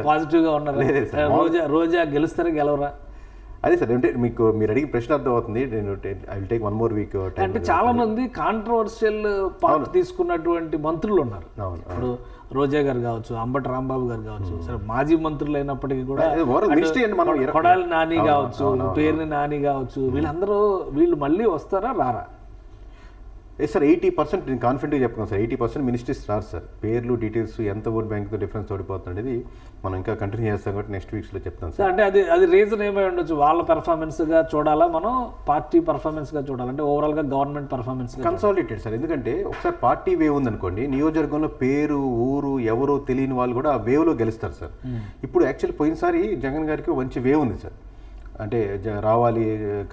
పాజిటివ్గా ఉన్నారా? రోజా గెలుస్తారా గెలవరా? అదే సార్ అంటే మీకు మీరు అడిగి ప్రశ్న అర్థం అవుతుంది. నేను I will take 1 more week time. అంటే చాలా మంది కాంట్రవర్షియల్ పార్ట్ తీసుకున్నటువంటి మంత్రులు ఉన్నారు. ఇప్పుడు రోజా గారు కావచ్చు, అంబటి రాంబాబు గారు కావచ్చు, సరే మాజీ మంత్రులు అయినప్పటికీ కూడా కొడాలి నాని కావచ్చు, పేరుని నాని కావచ్చు, వీళ్ళు మళ్ళీ వస్తారా రారా? సార్ 80% నేను కాన్ఫిడెంట్గా చెప్తాను సార్. 80% మినిస్ట్రీస్ రారు సార్. పేర్లు డీటెయిల్స్ ఎంత ఓట్ బ్యాంక్తో డిఫరెన్స్ ఓడిపోతుంది అనేది మనం ఇంకా కంటిన్యూ చేస్తాం కాబట్టి నెక్స్ట్ వీక్స్లో చెప్తాను సార్. అంటే అది రీజన్ ఏమై ఉండొచ్చు? వాళ్ళ పెర్ఫార్మెన్స్గా చూడాలా, మనం పార్టీ పర్ఫార్మెన్స్గా చూడాలంటే ఓవరాల్గా గవర్నమెంట్ పర్ఫార్మెన్స్ కన్సాలిడేటెడ్ సార్. ఎందుకంటే ఒకసారి పార్టీ వేవ్ ఉందనుకోండి, నియోజకవర్గంలో పేరు ఊరు ఎవరో తెలియని వాళ్ళు కూడా ఆ వేవ్లో గెలుస్తారు సార్. ఇప్పుడు యాక్చువల్లీ పోయినసారి జగన్ గారికి మంచి వేవ్ ఉంది సార్. అంటే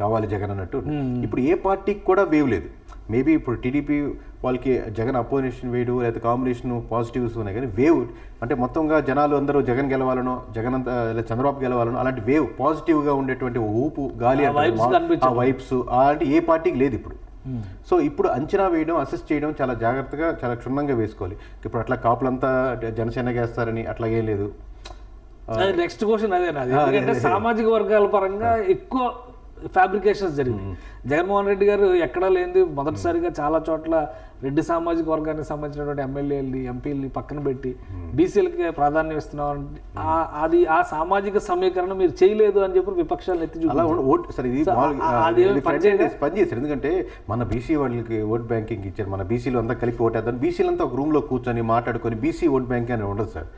కావాలి జగన్ అన్నట్టు. ఇప్పుడు ఏ పార్టీకి కూడా వేవ్ లేదు. మేబీ ఇప్పుడు టీడీపీ వాళ్ళకి జగన్ అపోజిషన్ వేయడం లేదా కాంబినేషన్ పాజిటివ్స్ ఉన్నాయి, కానీ వేవ్ అంటే మొత్తంగా జనాలు అందరూ జగన్ గెలవాలనో జగన్ అంతా లేదా చంద్రబాబు గెలవాలనో అలాంటి వేవ్ పాజిటివ్గా ఉండేటువంటి ఊపు గాలి ఆ వైబ్స్ అలాంటి ఏ పార్టీకి లేదు ఇప్పుడు. సో ఇప్పుడు అంచనా వేయడం అసెస్ చేయడం చాలా జాగ్రత్తగా చాలా క్షుణ్ణంగా వేసుకోవాలి. ఇప్పుడు అట్లా కాపులంతా జనసేన వేస్తారని అట్లాగేం లేదు. నెక్స్ట్ క్వశ్చన్ అదేనాది. ఎందుకంటే సామాజిక వర్గాల పరంగా ఎక్కువ ఫ్యాబ్రికేషన్స్ జరిగింది. జగన్మోహన్ రెడ్డి గారు ఎక్కడా లేనిది మొదటిసారిగా చాలా చోట్ల రెడ్డి సామాజిక వర్గానికి సంబంధించినటువంటి ఎమ్మెల్యేలని ఎంపీలని పక్కన పెట్టి బీసీలకి ప్రాధాన్యం ఇస్తున్నాం. అది ఆ సామాజిక సమీకరణ మీరు చేయలేదు అని చెప్పి విపక్షాలు ఎత్తి పనిచేస్తారు. ఎందుకంటే మన బీసీ వాళ్ళకి ఓట్ బ్యాంకింగ్ ఇచ్చారు. మన బీసీలు అంతా కలిపి ఓటేద్దాం, బీసీలంతా ఒక రూమ్లో కూర్చొని మాట్లాడుకొని బీసీ ఓట్ బ్యాంక్ అని ఉండదు సార్.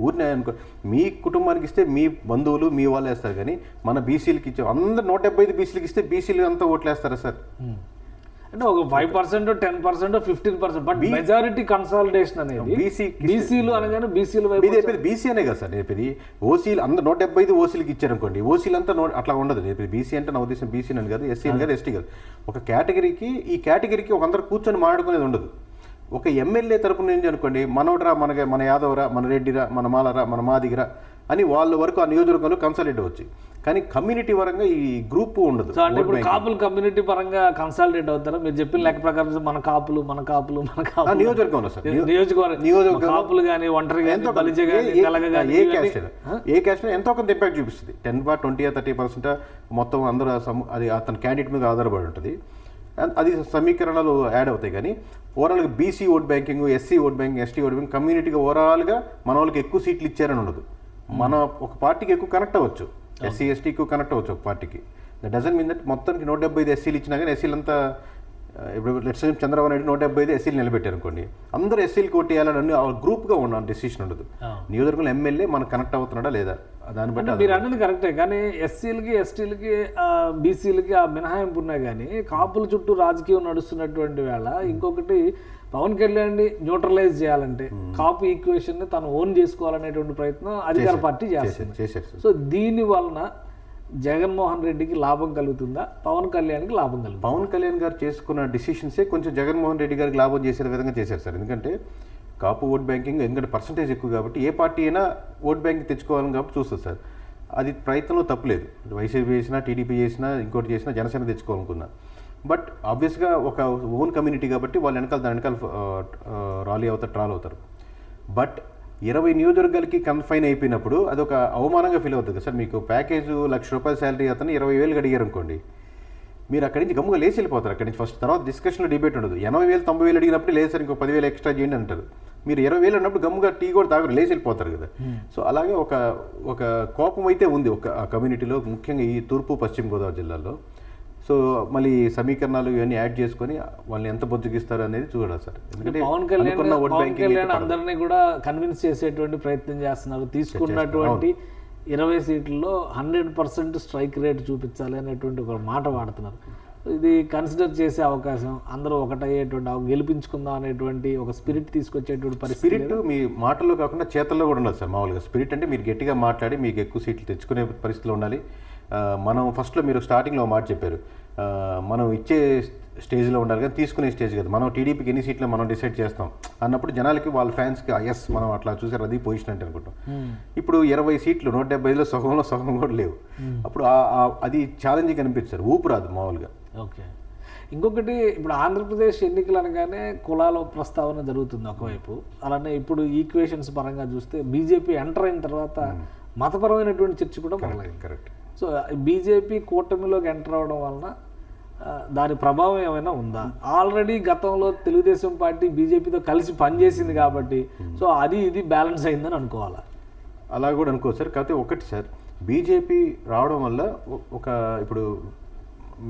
ఊరినే అనుకో మీ కుటుంబానికి ఇస్తే మీ బంధువులు మీ వాళ్ళు వేస్తారు, కానీ మన బీసీలకి ఇచ్చే అందరు 175 బీసీలకి ఇస్తే బీసీలు అంతా ఓట్లు వేస్తారా సార్? అంటే ఒక 5%, 10%, 15%, బట్ మెజారిటీ కన్సాలిడేషన్ అనేది బీసీలు అనగానే బీసీలు బీసీ అనే కదా సార్ నేర్పేది. ఓసీలు అందరు 175 ఓసీలకి ఇచ్చారనుకోండి, ఓసీలు అంతా అట్లా ఉండదు నేర్పేది. బీసీ అంటే నా ఉద్దేశం బీసీ అని కాదు, ఎస్సీ అని కాదు, ఎస్టీ కాదు. ఒక కేటగిరీకి ఈ కేటగిరీకి ఒక అందరు కూర్చొని మాట్లాడుకునేది ఉండదు. ఒక ఎమ్మెల్యే తరపు నుంచి అనుకోండి, మనోడరా మన యాదవరా, మన రెడ్డిరా, మన మాలరా, మన మాదిగరా అని వాళ్ళ వరకు ఆ నియోజకవర్గంలో కన్సాలిడేట్ వచ్చి, కానీ కమ్యూనిటీ పరంగా ఈ గ్రూప్ ఉండదు. అంటే ఇప్పుడు కాపులు కమ్యూనిటీ పరంగా కన్సాలిడేట్ అవుతారా? మీరు చెప్పిన లెక్క ప్రకారం మన కాపులు నియోజకవర్గంలో సార్, నియోజకవర్గం కాపులు కానీ ఒంటరి ఏ క్యాస్ట్ ఎంతో కొంత ఇంపాక్ట్ చూపిస్తుంది. 10%, 20%, 30% మొత్తం అందరూ అది అతని క్యాండిడేట్ మీద ఆధారపడి ఉంటుంది. అది సమీకరణలు యాడ్ అవుతాయి. కానీ ఓవరాల్గా BC vote banking, SC vote banking, ST vote banking కమ్యూనిటీగా ఓవరాల్గా మన వాళ్ళకి ఎక్కువ సీట్లు ఇచ్చారని ఉండదు. మన ఒక పార్టీకి ఎక్కువ కనెక్ట్ అవ్వచ్చు, ఎస్సీ ఎస్టీ ఎక్కువ కనెక్ట్ అవ్వచ్చు ఒక పార్టీకి. దట్ డజంట్ మీన్ దట్ మొత్తానికి 175 ఎస్సీలు ఇచ్చినా కానీ ఎస్సీలంతా ఇప్పుడు లెట్స్ సే చంద్రబాబు నాయుడు 175 ఎస్సీలు నిలబెట్టారు అనుకోండి, అందరూ ఎస్సీలు కొట్టేయాలని గ్రూప్గా ఉన్న డెసిషన్ ఉండదు. నియోజకవర్గంలో ఎమ్మెల్యే మనకు కనెక్ట్ అవుతున్నాడా లేదా దాన్ని బట్టి. మీరు అన్నది కరెక్టే, కానీ ఎస్సీలకి ఎస్టీలకి బీసీలకి ఆ మినహాయింపు ఉన్నాయి, కానీ కాపుల చుట్టూ రాజకీయం నడుస్తున్నటువంటి వేళ ఇంకొకటి పవన్ కళ్యాణ్ న్యూట్రలైజ్ చేయాలంటే కాపు ఈక్వేషన్ ని తను ఓన్ చేసుకోవాలనేటువంటి ప్రయత్నం అధికార పార్టీ చేస్తుంది. సో దీని వలన జగన్మోహన్ రెడ్డికి లాభం కలుగుతుందా, పవన్ కళ్యాణ్కి లాభం కలుగుతుంది? పవన్ కళ్యాణ్ గారు చేసుకున్న డిసిషన్సే కొంచెం జగన్మోహన్ రెడ్డి గారికి లాభం చేసే విధంగా చేశారు సార్. ఎందుకంటే కాపు ఓట్ బ్యాంకింగ్ ఎందుకంటే పర్సంటేజ్ ఎక్కువ కాబట్టి ఏ పార్టీ అయినా ఓట్ బ్యాంక్ తెచ్చుకోవాలని కాబట్టి చూస్తుంది సార్. అది ప్రయత్నంలో తప్పలేదు. వైసీపీ చేసినా, టీడీపీ చేసినా, ఇంకోటి చేసినా, జనసేన తెచ్చుకోవాలనుకున్నా. బట్ ఆబ్వియస్గా ఒక ఓన్ కమ్యూనిటీ కాబట్టి వాళ్ళు దాని వెనకాల ర్యాలీ అవుతారు, ట్రాల్ అవుతారు. బట్ 20 నియోజకవర్గాలకి కన్ఫైన్ అయిపోయినప్పుడు అదొక అవమానంగా ఫీల్ అవుతుంది సార్. మీకు ప్యాకేజ్ ₹1,00,000 శాలరీ అతను 20,000 అడిగారు అనుకోండి, మీరు అక్కడి నుంచి గమ్ముగా లేచి వెళ్ళిపోతారు. అక్కడి నుంచి ఫస్ట్ తర్వాత డిస్కషన్లో డిబేట్ ఉండదు. 80,000 90,000 అడిగినప్పుడు లేదు సార్ ఇంకో 10,000 ఎక్స్ట్రా చేయండి అంటారు. మీరు 20,000 అన్నప్పుడు గమ్ముగా టీ కూడా తాగరు, లేచి వెళ్ళిపోతారు కదా. సో అలాగే ఒక కోపం అయితే ఉంది ఒక కమ్యూనిటీలో, ముఖ్యంగా ఈ తూర్పు పశ్చిమ గోదావరి జిల్లాలో. సో మళ్ళీ సమీకరణాలు ఇవన్నీ యాడ్ చేసుకొని వాళ్ళని ఎంత బొజ్జగిస్తారు అనేది చూడాలి సార్. ఎందుకంటే పవన్ కళ్యాణ్ అందరినీ కూడా కన్విన్స్ చేసేటువంటి ప్రయత్నం చేస్తున్నారు. తీసుకున్నటువంటి 20 సీట్లలో 100% స్ట్రైక్ రేట్ చూపించాలి అనేటువంటి ఒక మాట వాడుతున్నారు. ఇది కన్సిడర్ చేసే అవకాశం, అందరూ ఒకటయ్యేటువంటి గెలిపించుకుందాం అనేటువంటి ఒక స్పిరిట్ తీసుకొచ్చేటువంటి పరిస్థితి. స్పిరిట్ మీ మాటల్లో కాకుండా చేతల్లో కూడా ఉండాలి సార్. మామూలుగా స్పిరిట్ అంటే మీరు గట్టిగా మాట్లాడి మీకు ఎక్కువ సీట్లు తెచ్చుకునే పరిస్థితిలో ఉండాలి. మనం ఫస్ట్లో మీరు స్టార్టింగ్లో మాట చెప్పారు, మనం ఇచ్చే స్టేజ్లో ఉండాలి కానీ తీసుకునే స్టేజ్ కదా. మనం టీడీపీకి ఎన్ని సీట్లు మనం డిసైడ్ చేస్తాం అన్నప్పుడు జనాలకి వాళ్ళ ఫ్యాన్స్కి ఎస్ మనం అట్లా చూసారు అది పొజిషన్ అంటే అనుకుంటాం. ఇప్పుడు 20 సీట్లు 175లో సగం కూడా లేవు. అప్పుడు అది ఛాలెంజింగ్ అనిపిస్తారు, ఊపు రాదు మామూలుగా. ఓకే, ఇంకొకటి ఇప్పుడు ఆంధ్రప్రదేశ్ ఎన్నికలు అనగానే కులాల ప్రస్తావన జరుగుతుంది ఒకవైపు, అలానే ఇప్పుడు ఈక్వేషన్స్ పరంగా చూస్తే బీజేపీ ఎంటర్ అయిన తర్వాత మతపరమైనటువంటి చర్చ కూడా మొదలైంది. కరెక్ట్. సో బీజేపీ కూటమిలోకి ఎంటర్ అవడం వలన దాని ప్రభావం ఏమైనా ఉందా? ఆల్రెడీ గతంలో తెలుగుదేశం పార్టీ బీజేపీతో కలిసి పనిచేసింది కాబట్టి సో అది ఇది బ్యాలెన్స్ అయిందని అనుకోవాలా? అలా కూడా అనుకోవచ్చు సార్. కాకపోతే ఒకటి సార్, బీజేపీ రావడం వల్ల ఒక ఇప్పుడు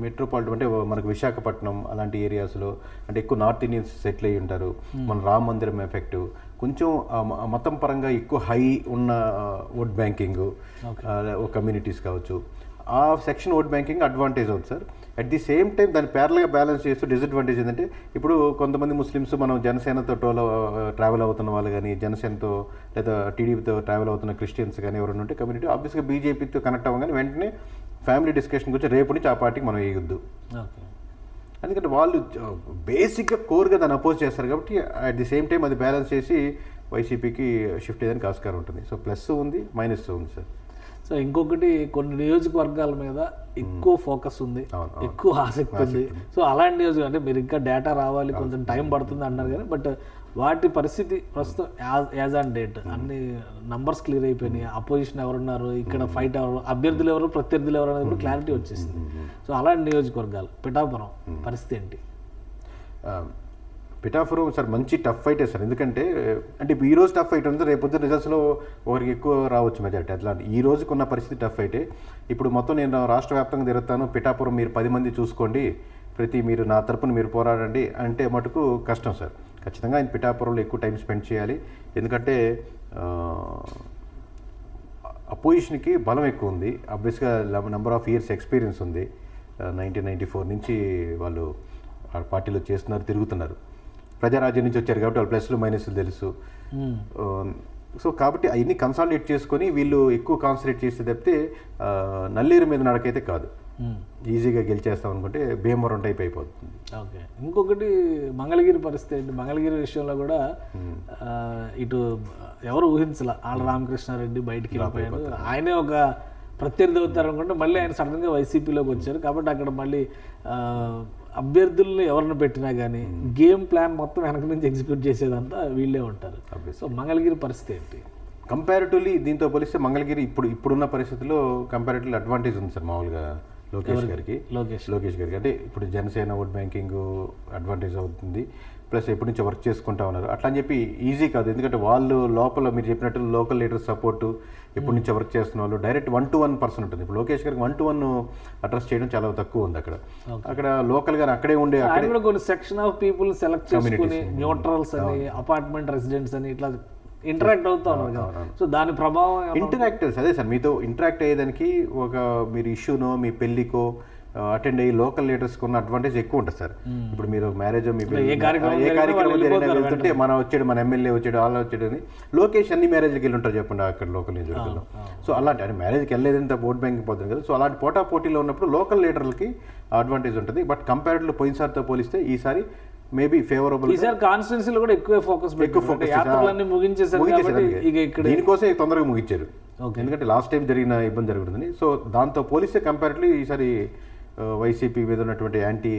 మెట్రోపాలిటన్ అంటే మనకు విశాఖపట్నం అలాంటి ఏరియాస్లో అంటే ఎక్కువ నార్త్ ఇండియన్స్ సెటిల్ అయ్యి ఉంటారు. మన రామ మందిరం ఎఫెక్ట్ కొంచెం మతం పరంగా ఎక్కువ హై ఉన్న ఓట్ బ్యాంకింగ్ కమ్యూనిటీస్ కావచ్చు, ఆ సెక్షన్ ఓట్ బ్యాంకింగ్ అడ్వాంటేజ్ అవుతుంది sir. At the same time దాన్ని ప్యారల్గా బ్యాలెన్స్ చేస్తూ డిసడ్వాంటేజ్ ఏంటంటే ఇప్పుడు కొంతమంది ముస్లిమ్స్ మనం జనసేనతో ట్రావెల్ అవుతున్న వాళ్ళు కానీ, జనసేనతో లేదా టీడీపీతో ట్రావెల్ అవుతున్న క్రిస్టియన్స్ కానీ ఎవరైనా ఉంటే కమ్యూనిటీ ఆబ్వియస్గా బీజేపీతో కనెక్ట్ అవ్వగానే వెంటనే ఫ్యామిలీ డిస్కషన్ గురించి రేపు నుంచి ఆ పార్టీకి మనం వేయొద్దు. ఎందుకంటే వాళ్ళు బేసిక్గా కోర్గా దాన్ని అపోజ్ చేస్తారు కాబట్టి అట్ ది సేమ్ టైం అది బ్యాలెన్స్ చేసి వైసీపీకి షిఫ్ట్ అయ్యేదానికి ఆస్కారం ఉంటుంది. సో ప్లస్ ఉంది, మైనస్ ఉంది సార్. సో ఇంకొకటి కొన్ని నియోజకవర్గాల మీద ఎక్కువ ఫోకస్ ఉంది, ఎక్కువ ఆసక్తి ఉంది. సో అలాంటి నియోజకవర్గం అంటే మీరు ఇంకా డేటా రావాలి, కొంచెం టైం పడుతుంది అన్నారు కానీ బట్ వాటి పరిస్థితి ప్రస్తుతం యాజ్ ఆన్ డేట్ అన్ని నంబర్స్ క్లియర్ అయిపోయినాయి. అపోజిషన్ ఎవరున్నారు, ఇక్కడ ఫైట్ ఎవరు, అభ్యర్థులు ఎవరు, ప్రత్యర్థులు ఎవరు అనేది కూడా క్లారిటీ వచ్చేసింది. సో అలాంటి నియోజకవర్గాలు పిఠాపురం పరిస్థితి ఏంటి? పిఠాపురం సార్ మంచి టఫ్ ఫైటే సార్. ఎందుకంటే అంటే ఈ రోజు టఫ్ ఫైట్ ఉంది, రేపు పొద్దున్న రిజల్ట్స్లో ఒకరికి ఎక్కువ రావచ్చు మెజారిటీ. అట్లా ఈ రోజుకున్న పరిస్థితి టఫ్ ఫైటే. ఇప్పుడు మొత్తం నేను రాష్ట్ర వ్యాప్తంగా తిరుగుతాను, పిఠాపురం మీరు 10 మంది చూసుకోండి, మీరు నా తరపున మీరు పోరాడండి అంటే మటుకు కష్టం సార్. ఖచ్చితంగా ఆయన పిఠాపురంలో ఎక్కువ టైం స్పెండ్ చేయాలి. ఎందుకంటే అపోజిషన్కి బలం ఎక్కువ ఉంది, ఆబ్వియస్గా నెంబర్ ఆఫ్ ఇయర్స్ ఎక్స్పీరియన్స్ ఉంది. 1994 నుంచి వాళ్ళు ఆ పార్టీలో చేస్తున్నారు, తిరుగుతున్నారు. ప్రజారాజ్యం నుంచి వచ్చారు కాబట్టి వాళ్ళు ప్లస్లు మైనస్లు తెలుసు. సో కాబట్టి అవన్నీ కన్సాలిడేట్ చేసుకొని వీళ్ళు ఎక్కువ కాన్సన్ట్రేట్ చేస్తే తప్పితే నల్లేరు మీద నడకైతే కాదు. ఈజీగా గెలిచేస్తాం అనుకుంటే భీమవరం టైప్ అయిపోతుంది. ఓకే, ఇంకొకటి మంగళగిరి పరిస్థితి ఏంటి? మంగళగిరి విషయంలో కూడా ఇటు ఎవరు ఊహించాల, ఆళ్ళ రామకృష్ణారెడ్డి బయటికి వెళ్ళిపోయారు. ఆయనే ఒక ప్రత్యర్థి అవుతారు అనుకుంటే మళ్ళీ ఆయన సడన్గా వైసీపీలోకి వచ్చారు. కాబట్టి అక్కడ మళ్ళీ అభ్యర్థులను ఎవరిని పెట్టినా కానీ గేమ్ ప్లాన్ మొత్తం వెనక నుంచి ఎగ్జిక్యూట్ చేసేదంతా వీళ్ళే ఉంటారు. సో మంగళగిరి పరిస్థితి ఏంటి? కంపారిటివ్లీ దీంతో పోలిస్తే మంగళగిరి ఇప్పుడున్న పరిస్థితుల్లో కంపారిటివ్లీ అడ్వాంటేజ్ ఉంది సార్. మామూలుగా లోకేష్ గారికి అంటే ఇప్పుడు జనసేన ఓట్ బ్యాంకింగ్ అడ్వాంటేజ్ అవుతుంది, ప్లస్ ఎప్పటి నుంచో వర్క్ చేసుకుంటా ఉన్నారు. అట్లా అని చెప్పి ఈజీ కాదు. ఎందుకంటే వాళ్ళు లోపల మీరు చెప్పినట్టు లోకల్ లీడర్ సపోర్టు ఎప్పటి నుంచో వర్క్ చేస్తున్న వాళ్ళు డైరెక్ట్ 1-to-1 పర్సన్ ఉంటుంది. ఇప్పుడు లోకేష్ గారికి 1-to-1 అడ్రస్ చేయడం చాలా తక్కువ ఉంది. అక్కడ లోకల్గా అక్కడే ఉండే కొన్ని సెక్షన్ ఆఫ్ పీపుల్ సెలెక్ట్ చేసుకుని న్యూట్రల్స్ అని, అపార్ట్మెంట్ రెసిడెంట్స్ అని ఇట్లా ఇంటరాక్ట్ అవుతా ఉన్నారు కదా. సో దాని ప్రభావం ఇంటరాక్ట్ అదే సార్, మీతో ఇంటరాక్ట్ అయ్యేదానికి ఒక మీరు ఇష్యూనో మీ పెళ్లికో అటెండ్ అయ్యి లోకల్ లీడర్స్కి ఉన్న అడ్వాంటేజ్ ఎక్కువ ఉంటుంది సార్. ఇప్పుడు మీరు మ్యారేజ్ మీ ఏ కార్యక్రమం జరిగినా వెళ్తుంటే మన వచ్చాడు, మన ఎమ్మెల్యే వచ్చాడు, వాళ్ళు వచ్చాడు అని లోకేష్ అన్ని మ్యారేజ్కి వెళ్ళి ఉంటారు చెప్పండి అక్కడ లోకల్ నియోజకవర్గంలో. సో అలాంటి అని మ్యారేజ్కి వెళ్ళలేదంటే ఓట్ బ్యాంకింగ్ పోతుంది కదా. సో అలాంటి పోటీలో ఉన్నప్పుడు లోకల్ లీడర్లకి అడ్వాంటేజ్ ఉంటుంది. బట్ కంపారిటివ్లీ పోయినసారితో పోలిస్తే ఈసారి మేబీ ఫేవరబుల్. ఈసారి కాన్స్టిట్యున్సీలో కూడా ఎక్కువ ఫోకస్ దీనికోసం తొందరగా ముగించారు. ఎందుకంటే లాస్ట్ టైం జరిగిన ఇబ్బంది జరుగుతుంది. సో దాంతో పోలిస్తే కంపారిటివ్లీ ఈసారి వైసీపీ మీద ఉన్నటువంటి యాంటీ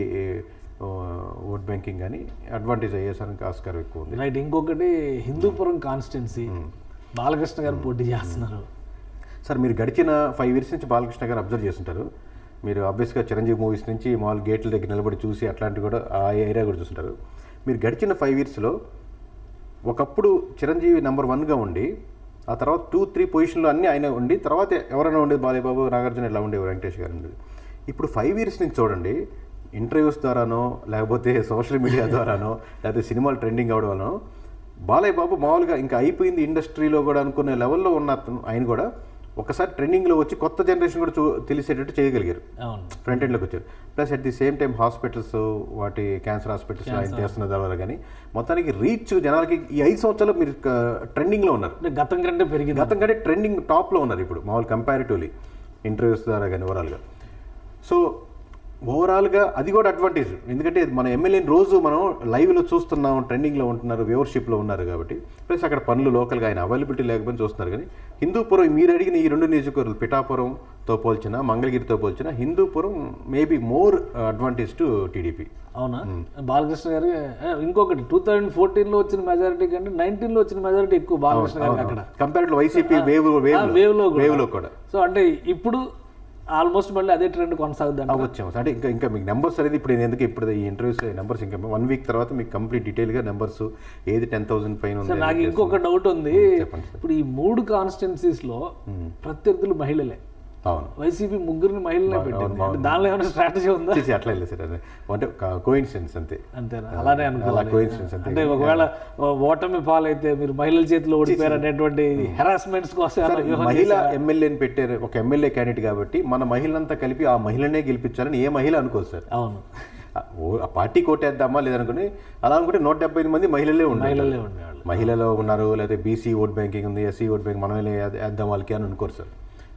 ఓట్ బ్యాంకింగ్ కానీ అడ్వాంటేజ్ అయ్యేసరికి ఆస్కారం ఎక్కువ ఉంది. రైట్, ఇంకొకటి హిందూపురం కాన్స్టిట్యున్సీ బాలకృష్ణ గారు పోటీ చేస్తున్నారు సార్. మీరు గడిచిన 5 years నుంచి బాలకృష్ణ గారు అబ్జర్వ్ చేస్తుంటారు. మీరు ఆబ్వియస్గా చిరంజీవి మూవీస్ నుంచి మామూలు గేట్ల దగ్గర నిలబడి చూసి అట్లాంటివి కూడా ఆ ఏరియా కూడా చూస్తుంటారు. మీరు గడిచిన 5 yearsలో ఒకప్పుడు చిరంజీవి నెంబర్ 1గా ఉండి ఆ తర్వాత 2-3 పొజిషన్లో అన్నీ ఆయన ఉండి తర్వాత ఎవరైనా ఉండేది బాలయ్యబాబు, నాగార్జున ఇలా ఉండేవి, వెంకటేష్ గారు ఉండేది. ఇప్పుడు 5 years నుంచి చూడండి, ఇంటర్వ్యూస్ ద్వారానో లేకపోతే సోషల్ మీడియా ద్వారానో లేకపోతే సినిమాలు ట్రెండింగ్ అవడం వలన బాలయ్యబాబు మామూలుగా ఇంకా అయిపోయింది ఇండస్ట్రీలో కూడా అనుకునే లెవెల్లో ఉన్న ఆయన కూడా ఒకసారి ట్రెండింగ్లో వచ్చి కొత్త జనరేషన్ కూడా తెలిసేటట్టు చేయగలిగారు, ఫ్రంట్ ఎండ్లోకి వచ్చారు. Plus at the same time hospitals, వాటి క్యాన్సర్ హాస్పిటల్స్ ఆయన చేస్తున్న ద్వారా కానీ మొత్తానికి రీచ్ జనాలకి ఈ 5 సంవత్సరాలు మీరు ట్రెండింగ్లో ఉన్నారు. గతం కంటే ట్రెండింగ్ టాప్లో ఉన్నారు ఇప్పుడు మామూలు కంపారిటివ్లీ ఇంటర్వ్యూస్ ద్వారా కానీ ఓవరాల్గా. సో ఓవరాల్గా అది కూడా అడ్వాంటేజ్. ఎందుకంటే మన ఎమ్మెల్యేని రోజు మనం లైవ్లో చూస్తున్నాం, ట్రెండింగ్లో ఉంటున్నారు, వ్యూవర్షిప్లో ఉన్నారు కాబట్టి. ప్లస్ అక్కడ పనులు లోకల్గా ఆయన అవైలబిలిటీ లేకపోతే చూస్తున్నారు. కానీ హిందూపురం మీరు అడిగిన ఈ 2 నియోజకవర్గాలు పిఠాపురంతో పోల్చిన మంగళగిరితో పోల్చిన Hindupuram maybe more advantage to TDP. అవునా? బాలకృష్ణ గారు ఇంకొకటి 2014లో వచ్చిన మెజారిటీ కంటే 19లో వచ్చిన మెజారిటీ ఎక్కువ బాలకృష్ణ గారికి అక్కడ కంపేర్డ్ వైసీపీ వేవ్లో కూడా. సో అంటే ఇప్పుడు ఆల్మోస్ట్ మళ్ళీ అదే ట్రెండ్ కొనసాగుద్ది వచ్చాము. అంటే ఇంకా మీకు నెంబర్స్ అనేది ఇప్పుడు ఎందుకు ఇప్పుడు ఈ ఇంటర్వ్యూస్ నెంబర్స్ ఇంకా 1 వీక్ తర్వాత మీకు కంప్లీట్ డీటెయిల్గా నెంబర్స్ ఏది 10,000 పైన ఉంది. నాకు ఇంకొక డౌట్ ఉంది, ఇప్పుడు ఈ 3 కాన్స్టిట్యున్సీస్లో ప్రత్యర్థులు మహిళలే. అవును, వైసీపీ 3 మహిళలే పెట్టింది. దానిలో ఏమైనా స్ట్రాటజీ ఉందా? అట్లా లేదు సార్, అంటే కోఇన్సిడెన్స్ అంతేనా? అలానే అనుకోవాలి. కోఇన్సిడెన్స్ అంతే. అంటే ఒకవేళ ఓటమి పాలైతే మీరు మహిళల చేతిలో ఓడిపోయారు అనేటువంటి హెరాస్మెంట్స్ కోసం మహిళా ఎమ్మెల్యేని పెట్టారు, ఒక ఎమ్మెల్యే క్యాండిడేట్ కాబట్టి మన మహిళలంతా కలిపి ఆ మహిళనే గెలిపించాలని ఏ మహిళ అనుకోదు సార్. అవును, ఆ పార్టీ కోటేద్దామా లేదనుకుని అలా అనుకుంటే 175 మంది మహిళలే ఉన్నారు. మహిళలో ఉన్నారు, లేదా బీసీ ఓట్ బ్యాంకింగ్ ఉంది, ఎస్సీ ఓట్ బ్యాంక్ మనమే వేద్దాం వాళ్ళకి అని అనుకోరు సార్.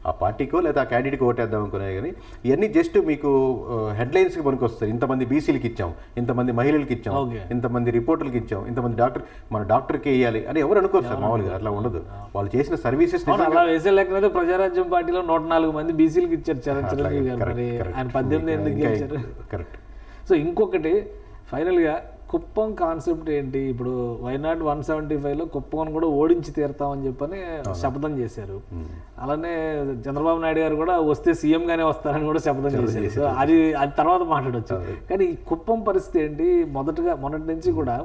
ఆ పార్టీకో లేదా ఆ క్యాండిడేట్కి ఓటేద్దాం అనుకునే కానీ ఇవన్నీ జస్ట్ మీకు హెడ్లైన్స్కి పనికి వస్తారు. ఇంతమంది బీసీలకి ఇచ్చాం, ఇంతమంది మహిళలకి ఇచ్చాం, ఇంతమంది రిపోర్టర్లకి ఇచ్చాం, ఇంతమంది మన డాక్టర్కి వేయాలి అని ఎవరు అనుకోరు సార్. మామూలుగా అట్లా ఉండదు. వాళ్ళు చేసిన సర్వీసెస్ అలా వేసే లేకపోతే ప్రజారాజ్యం పార్టీలో 104 మంది బీసీలకి ఇచ్చారు చిరంజీవి గారు. ఆయన 18 ఎందుకు ఇచ్చారు? కరెక్ట్. సో ఇంకొకటి ఫైనల్గా కుప్పం కాన్సెప్ట్ ఏంటి? ఇప్పుడు వైనాడ్ 175లో కుప్పం కూడా ఓడించి తీరుతామని చెప్పని శపథం చేశారు. అలానే చంద్రబాబు నాయుడు గారు కూడా వస్తే సీఎంగానే వస్తారని కూడా శపథం చేశారు. సో అది తర్వాత మాట్లాడవచ్చు. కానీ ఈ కుప్పం పరిస్థితి ఏంటి? మొదటి నుంచి కూడా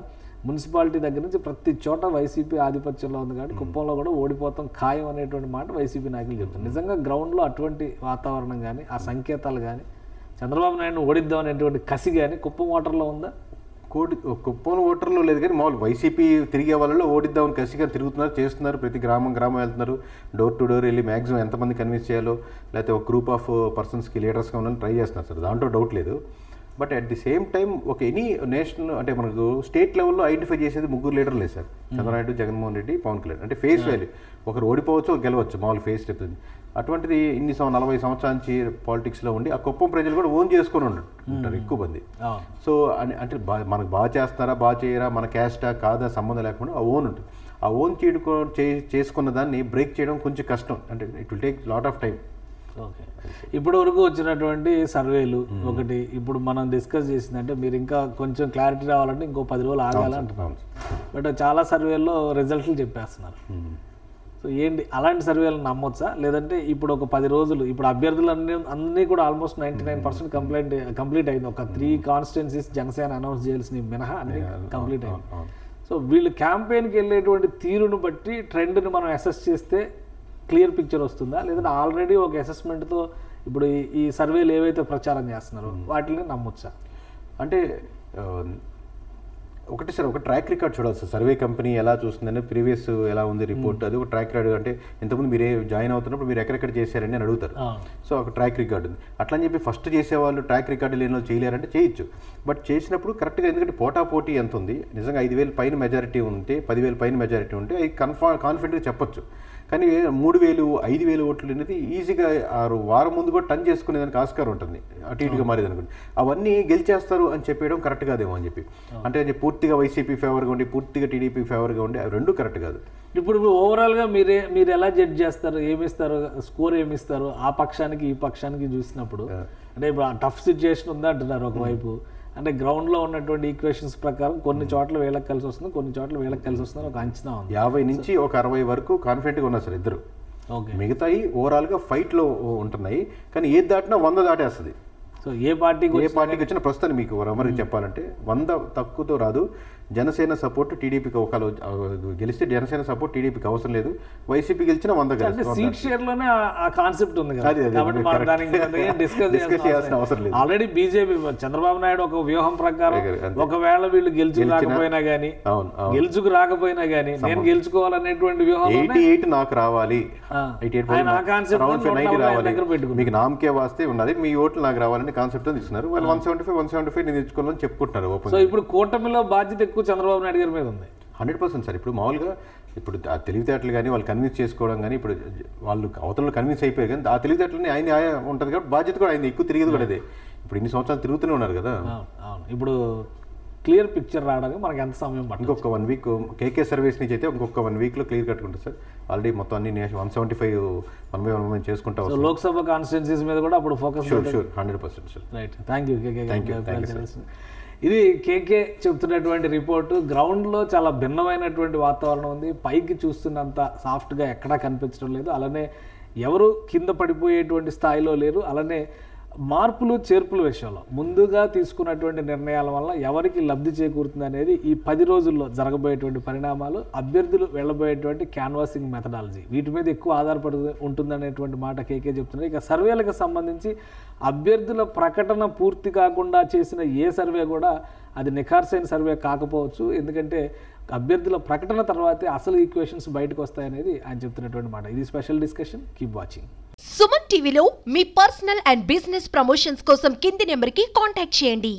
మున్సిపాలిటీ దగ్గర నుంచి ప్రతి చోట వైసీపీ ఆధిపత్యంలో ఉంది కాబట్టి కుప్పంలో కూడా ఓడిపోతాం ఖాయం అనేటువంటి మాట వైసీపీ నాయకులు చెప్తారు. నిజంగా గ్రౌండ్లో అటువంటి వాతావరణం కానీ ఆ సంకేతాలు కానీ చంద్రబాబు నాయుడుని ఓడిద్దాం అనేటువంటి కసి కానీ కుప్పం ఓటర్లో ఉందా? కుప్పం ఓటర్లో లేదు, కానీ మామూలు వైసీపీ తిరిగే వాళ్ళలో ఓడిద్దామని కసిగా తిరుగుతున్నారు, చేస్తున్నారు. ప్రతి గ్రామం వెళ్తున్నారు, డోర్ టు డోర్ వెళ్ళి మ్యాక్సిమం ఎంతమంది కన్విన్స్ చేయాలో, లేకపోతే ఒక గ్రూప్ ఆఫ్ పర్సన్స్కి లీడర్స్గా ఉండాలని ట్రై చేస్తున్నారు సార్. దాంట్లో డౌట్ లేదు. But at the same time ఒక ఎనీ నేషనల్ అంటే మనకు స్టేట్ లెవెల్లో ఐడెంటిఫై చేసేది 3 లీడర్లు లేదు సార్. చంద్రబాబు, జగన్మోహన్ రెడ్డి, పవన్ కళ్యాణ్. అంటే ఫేస్ వాల్యూ ఒకరు ఓడిపోవచ్చు, గెలవచ్చు, మామూలు ఫేస్ చెప్తుంది. అటువంటిది 40 సంవత్సరాల నుంచి పాలిటిక్స్లో ఉండి ఆ కుప్పం ప్రజలు కూడా ఓన్ చేసుకొని ఉంటారు ఎక్కువ మంది. సో అంటే మనకు బాగా చేస్తారా బాగా చేయరా, మన క్యాస్టా కాదా సంబంధం లేకుండా ఆ ఓన్ ఉంటుంది. ఆ ఓన్ చేసుకున్న దాన్ని బ్రేక్ చేయడం కొంచెం కష్టం. అంటే it will take lot of time. Okay, ఇప్పటి వరకు వచ్చినటువంటి సర్వేలు ఒకటి ఇప్పుడు మనం డిస్కస్ చేసిందంటే మీరు ఇంకా కొంచెం క్లారిటీ రావాలంటే ఇంకో 10 రోజులు ఆగాలంటున్నాం. బట్ చాలా సర్వేల్లో రిజల్ట్లు చెప్పేస్తున్నారు. సో ఏంటి అలాంటి సర్వేలు నమ్మొచ్చా? లేదంటే ఇప్పుడు ఒక 10 రోజులు ఇప్పుడు అభ్యర్థులు అన్నీ కూడా ఆల్మోస్ట్ 99% కంప్లీట్ అయింది. ఒక 3 కాన్స్టిట్యున్సీస్ జనసేన అనౌన్స్ చేయాల్సిన మినహా అన్ని కంప్లీట్ అయింది. సో వీళ్ళు క్యాంపెయిన్కి వెళ్ళేటువంటి తీరును బట్టి ట్రెండ్ని మనం అసెస్ చేస్తే క్లియర్ పిక్చర్ వస్తుందా? లేదంటే ఆల్రెడీ ఒక అసెస్మెంట్తో ఇప్పుడు ఈ సర్వేలు ఏవైతే ప్రచారం చేస్తున్నారో వాటిని నమ్మొచ్చా? అంటే ఒకటి సార్, ఒక ట్రాక్ రికార్డ్ చూడాలి సార్. సర్వే కంపెనీ ఎలా చూస్తుందని ప్రీవియస్ ఎలా ఉంది రిపోర్ట్, అది ఒక ట్రాక్ రికార్డ్. అంటే ఇంతకుముందు మీరే జాయిన్ అవుతున్నప్పుడు మీరు ఎక్కడెక్కడ చేశారని అని అడుగుతారు. సో ఒక ట్రాక్ రికార్డు ఉంది. అట్లా అని చెప్పి ఫస్ట్ చేసేవాళ్ళు ట్రాక్ రికార్డు లేని వాళ్ళు చేయలేరంటే చేయొచ్చు. బట్ చేసినప్పుడు కరెక్ట్గా, ఎందుకంటే పోటీ ఎంత ఉంది, నిజంగా 5,000 పైన మెజారిటీ ఉంటే, 10,000 పైన మెజారిటీ ఉంటే అది కాన్ఫిడెంట్గా చెప్పొచ్చు. కానీ 3,000, 5,000 ఓట్లు అనేది ఈజీగా వారం ముందు కూడా టర్న్ చేసుకునేదానికి ఆస్కారం ఉంటుంది, అటు ఇటుగా మారేది అనుకోండి. అవన్నీ గెలిచేస్తారు అని చెప్పేయడం కరెక్ట్ కాదేమో అని చెప్పి. అంటే పూర్తిగా వైసీపీ ఫేవర్గా ఉండి పూర్తిగా టీడీపీ ఫేవర్గా ఉండి అవి రెండు కరెక్ట్ కాదు. ఇప్పుడు ఓవరాల్గా మీరు ఎలా జడ్జ్ చేస్తారు? ఏమిస్తారు స్కోర్, ఏమిస్తారు ఆ పక్షానికి ఈ పక్షానికి చూసినప్పుడు? అంటే ఇప్పుడు టఫ్ సిచ్యుయేషన్ ఉందా అంటున్నారు ఒకవైపు. అంటే గ్రౌండ్లో ఉన్నటువంటి ఈక్వేషన్స్ ప్రకారం కొన్ని చోట్ల వీళ్ళకి కలిసి వస్తుంది, కొన్ని చోట్ల వీళ్ళకి కలిసి వస్తుంది ఒక అంచనా ఉంది. 50 నుంచి ఒక 60 వరకు కాన్ఫిడెంట్గా ఉన్నారు సార్ ఇద్దరు. ఓకే, మిగతాయి ఓవరాల్గా ఫైట్లో ఉంటున్నాయి. కానీ ఏది దాటినా 100 దాటేస్తుంది. సో ఏ పార్టీకి వచ్చిన ప్రస్తుతానికి మీకు ఎవరికి చెప్పాలంటే 100 తక్కువతో రాదు. జనసేన సపోర్ట్ టీడీపీకి ఒకళ్ళు గెలిస్తే జనసేన సపోర్ట్ టీడీపీకి అవసరం లేదు. వైసీపీ గెలిచినా 100 సీట్ షేర్ లోనే ఆ కాన్సెప్ట్ ఉంది కదా, డిస్కస్ చేయాల్సిన అవసరం లేదు. ఆల్రెడీ బీజేపీ చంద్రబాబు నాయుడు ఒక వ్యూహం ప్రకారం ఒకవేళ వీళ్ళు గెలుచుకు రాకపోయినా గానీ నేను గెలుచుకోవాలనేటువంటి వ్యూహం 88 నాకు రావాలి, మీకు నామకే వాస్తే ఉన్నది, మీ ఓట్లు నాకు రావాలని కాన్సెప్ట్ తీసుకున్నారు. వాళ్ళు 175 నేను తెచ్చుకోవాలని చెప్పుకుంటున్నారు. సో ఇప్పుడు కూటమిలో బాధ్యత ఎక్కువ చంద్రబాబు నాయుడు గారి మీద ఉంది. 100% సార్. ఇప్పుడు మామూలుగా ఇప్పుడు ఆ తెలివితేటలు కానీ వాళ్ళు కన్విన్స్ చేసుకోవడం కానీ, ఇప్పుడు వాళ్ళు అవతలలో కన్విన్స్ అయిపోయారు కానీ ఆ తెలివితేటలని ఆయన ఉంటుంది కాబట్టి బాధ్యత కూడా ఆయన ఎక్కువ తిరిగేది కూడా అదే. ఇప్పుడు ఇన్ని సంవత్సరాలు తిరుగుతూనే ఉన్నారు కదా. ఇప్పుడు క్లియర్ పిక్చర్ రావడానికి మనకి ఎంత సమయం పడుతుంది? ఇంకొక 1 వీక్ కేకే సర్వీస్ నుంచి అయితే ఇంకొక 1 వీక్లో క్లియర్ కట్టుకుంటారు సార్. ఆల్రెడీ మొత్తం అన్ని 175 చేసుకుంటాం. లోక్సభ కాన్స్టిట్యున్సీస్ మీద కూడా అప్పుడు focus. Sure 100% sir. Right, thank you KK. ఇది కేకే చెప్తున్నటువంటి రిపోర్టు. గ్రౌండ్లో చాలా భిన్నమైనటువంటి వాతావరణం ఉంది. పైకి చూస్తున్నంత సాఫ్ట్గా ఎక్కడా కనిపించడం లేదు. అలానే ఎవరు కింద పడిపోయేటువంటి స్థాయిలో లేరు. అలానే మార్పులు చేర్పుల విషయంలో ముందుగా తీసుకున్నటువంటి నిర్ణయాల వల్ల ఎవరికి లబ్ధి చేకూరుతుంది అనేది ఈ 10 రోజుల్లో జరగబోయేటువంటి పరిణామాలు, అభ్యర్థులు వెళ్ళబోయేటువంటి క్యాన్వాసింగ్ మెథడాలజీ, వీటి మీద ఎక్కువ ఆధారపడి ఉంటుందనేటువంటి మాట కేకే చెప్తున్నారు. ఇక సర్వేలకు సంబంధించి అభ్యర్థుల ప్రకటన పూర్తి కాకుండా చేసిన ఏ సర్వే కూడా అది నిఖార్సైన సర్వే కాకపోవచ్చు. ఎందుకంటే అభ్యర్థుల ప్రకటన తర్వాతే అసలు ఈక్వేషన్స్ బయటకు వస్తాయనేది ఆయన చెప్తున్నటువంటి మాట. ఇది special discussion. Keep watching. Suman టీవీలో మీ పర్సనల్ అండ్ బిజినెస్ ప్రమోషన్స్ కోసం కింది నెంబర్కి కాంటాక్ట్ చేయండి.